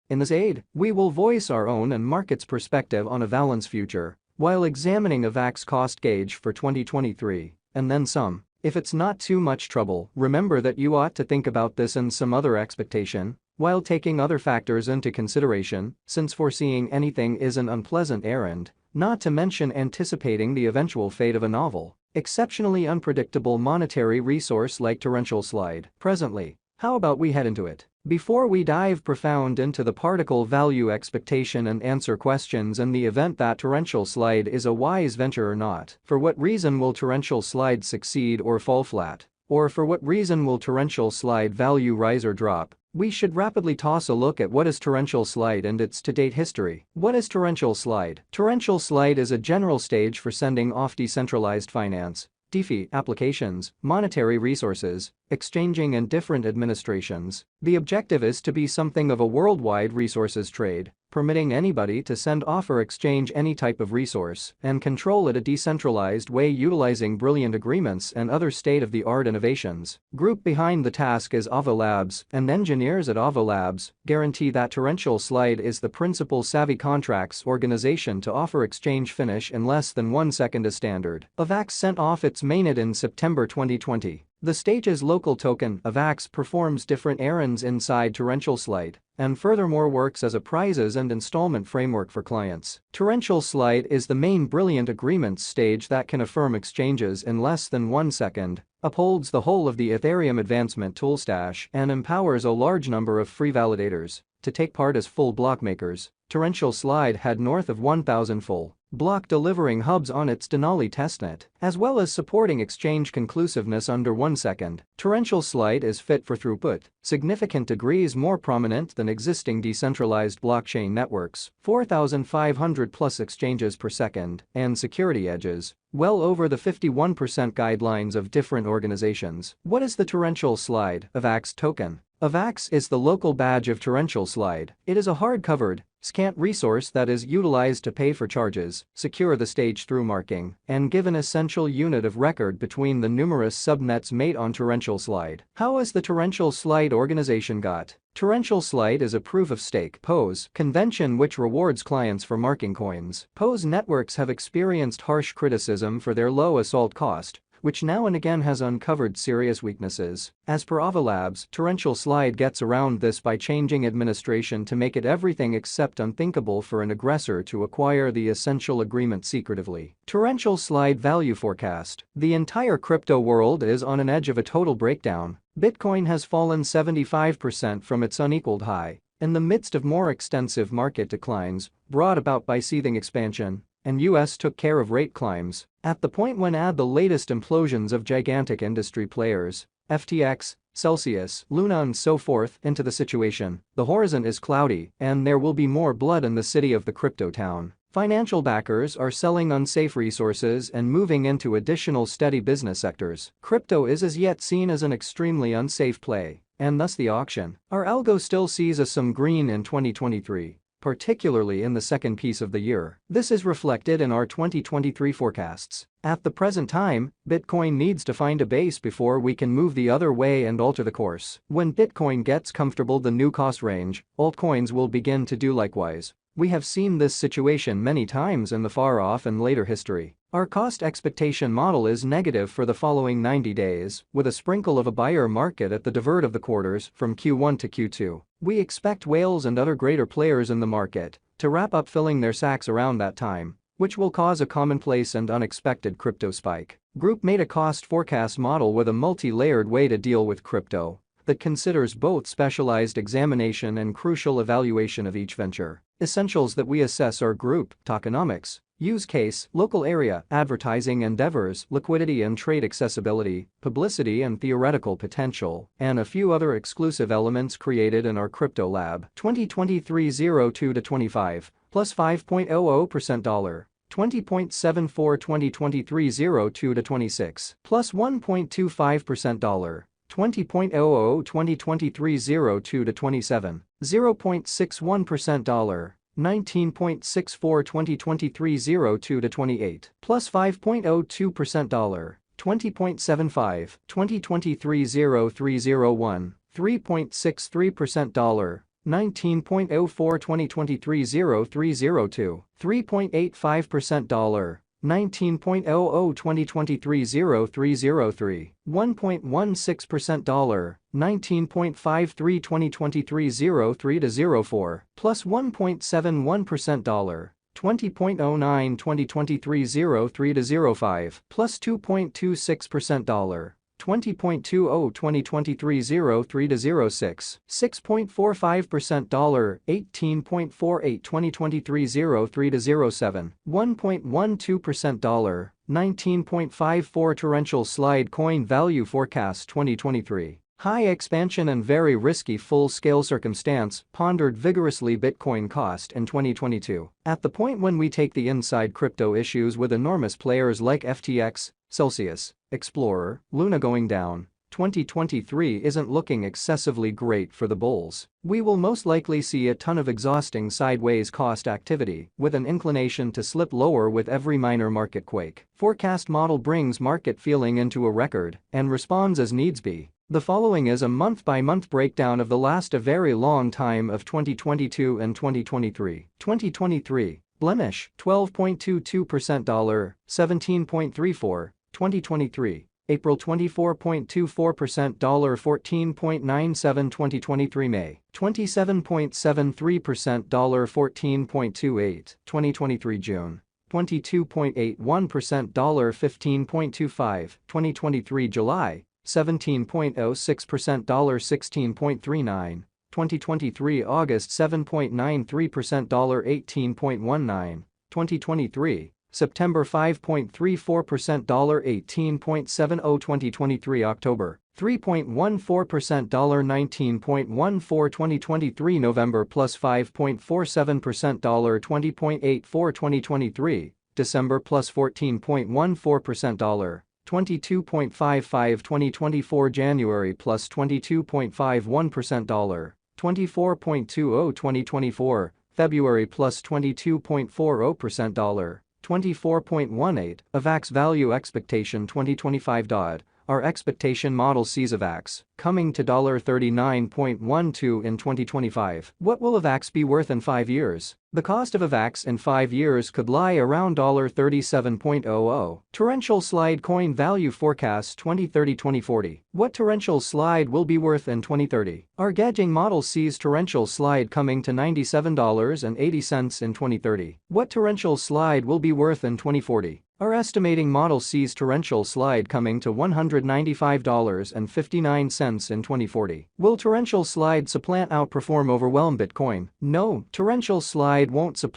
In this aid, we will voice our own and market's perspective on Avalanche's future while examining Avax cost gauge for 2023, and then some. If it's not too much trouble, remember that you ought to think about this and some other expectation while taking other factors into consideration, since foreseeing anything is an unpleasant errand, not to mention anticipating the eventual fate of a novel, exceptionally unpredictable monetary resource like torrential slide. Presently, how about we head into it? Before we dive profound into the particle value expectation and answer questions in the event that torrential slide is a wise venture or not, for what reason will torrential slide succeed or fall flat? Or for what reason will torrential slide value rise or drop? We should rapidly toss a look at what is torrential slide and its to-date history. What is torrential slide? Torrential slide is a general stage for sending off decentralized finance, DeFi applications, monetary resources, exchanging in different administrations. The objective is to be something of a worldwide resources trade, permitting anybody to send off or exchange any type of resource and control it a decentralized way utilizing brilliant agreements and other state-of-the-art innovations. Group behind the task is Avax, and engineers at Avax guarantee that torrential slide is the principal savvy contracts organization to offer exchange finish in less than 1 second as standard. Avax sent off its mainnet in September 2020. The stage's local token, Avax, performs different errands inside torrential slide and furthermore works as a prizes and installment framework for clients. Torrential slide is the main brilliant agreements stage that can affirm exchanges in less than 1 second, upholds the whole of the Ethereum advancement toolstash, and empowers a large number of free validators to take part as full block makers. Torrential slide had north of 1,000 full block delivering hubs on its Denali testnet, as well as supporting exchange conclusiveness under 1 second. Torrential slide is fit for throughput, significant degrees more prominent than existing decentralized blockchain networks, 4,500 plus exchanges per second, and security edges, well over the 51% guidelines of different organizations. What is the torrential slide Avax token? Avax is the local badge of torrential slide. It is a hard-covered, scant resource that is utilized to pay for charges, secure the stage through marking, and give an essential unit of record between the numerous subnets made on torrential slide. How is the torrential slide organization got? Torrential slide is a proof-of-stake (POS) convention which rewards clients for marking coins. POS networks have experienced harsh criticism for their low assault cost, which now and again has uncovered serious weaknesses. As per Avax, torrential slide gets around this by changing administration to make it everything except unthinkable for an aggressor to acquire the essential agreement secretively. Torrential slide value forecast. The entire crypto world is on an edge of a total breakdown. Bitcoin has fallen 75% from its unequaled high in the midst of more extensive market declines brought about by seething expansion, and US took care of rate climbs. At the point when add the latest implosions of gigantic industry players, FTX, Celsius, Luna and so forth into the situation, the horizon is cloudy and there will be more blood in the city of the crypto town. Financial backers are selling unsafe resources and moving into additional steady business sectors. Crypto is as yet seen as an extremely unsafe play, and thus the auction. Our algo still sees us some green in 2023. Particularly in the second piece of the year. This is reflected in our 2023 forecasts. At the present time, Bitcoin needs to find a base before we can move the other way and alter the course. When Bitcoin gets comfortable the new cost range, altcoins will begin to do likewise. We have seen this situation many times in the far-off and later history. Our cost expectation model is negative for the following 90 days, with a sprinkle of a buyer market at the divert of the quarters from Q1 to Q2. We expect whales and other greater players in the market to wrap up filling their sacks around that time, which will cause a commonplace and unexpected crypto spike. Group made a cost forecast model with a multi-layered way to deal with crypto that considers both specialized examination and crucial evaluation of each venture. Essentials that we assess are group, tokenomics, use case, local area, advertising endeavors, liquidity and trade accessibility, publicity and theoretical potential, and a few other exclusive elements created in our crypto lab. 2023-02-25, plus 5.00% dollar. 20.74 2023-02-26, plus 1.25% dollar. 20.00 2023-02-27, 0.61% dollar. 19.64 2023-02-28, plus 5.02% dollar. 20.75 2023-03-01, 3.63% dollar. $19.04 2023 0302, 3.85% $19.00 2023 0303, 1.16% $19.53 2023 0304, plus 1.71% $20.09 2023 0305, plus 2.26% $20.20 2023 0306, 6.45% $18.48 2023 0307, 1.12% $19.54 torrential slide coin value forecast 2023. High expansion and very risky full-scale circumstance pondered vigorously Bitcoin cost in 2022. At the point when we take the inside crypto issues with enormous players like FTX, Celsius, Explorer, Luna going down, 2023 isn't looking excessively great for the bulls. We will most likely see a ton of exhausting sideways cost activity with an inclination to slip lower with every minor market quake. Forecast model brings market feeling into a record and responds as needs be. The following is a month-by-month breakdown of the last a very long time of 2022 and 2023. 2023, blemish, 12.22% $17.34, 2023. April 24.24% $14.97 2023 May 27.73% $14.28 2023 June 22.81% $15.25 2023 July 17.06% $16.39 2023 August 7.93% $18.19 2023 September 5.34% $18.70 2023 October 3.14% $19.14 2023 November plus 5.47% $20.84 2023 December plus 14.14% $22.55 2024 January plus 22.51% $24.20 2024 February plus 22.40% $24.18 Avax value expectation 2025. Our expectation model sees Avax coming to $39.12 in 2025. What will Avax be worth in 5 years? The cost of Avax in 5 years could lie around $37.00. Torrential slide coin value forecast 2030-2040. What torrential slide will be worth in 2030? Our gauging model sees torrential slide coming to $97.80 in 2030. What torrential slide will be worth in 2040? Our estimating model sees torrential slide coming to $195.59 in 2040. Will torrential slide supplant outperform overwhelm Bitcoin? No, torrential slide won't supplant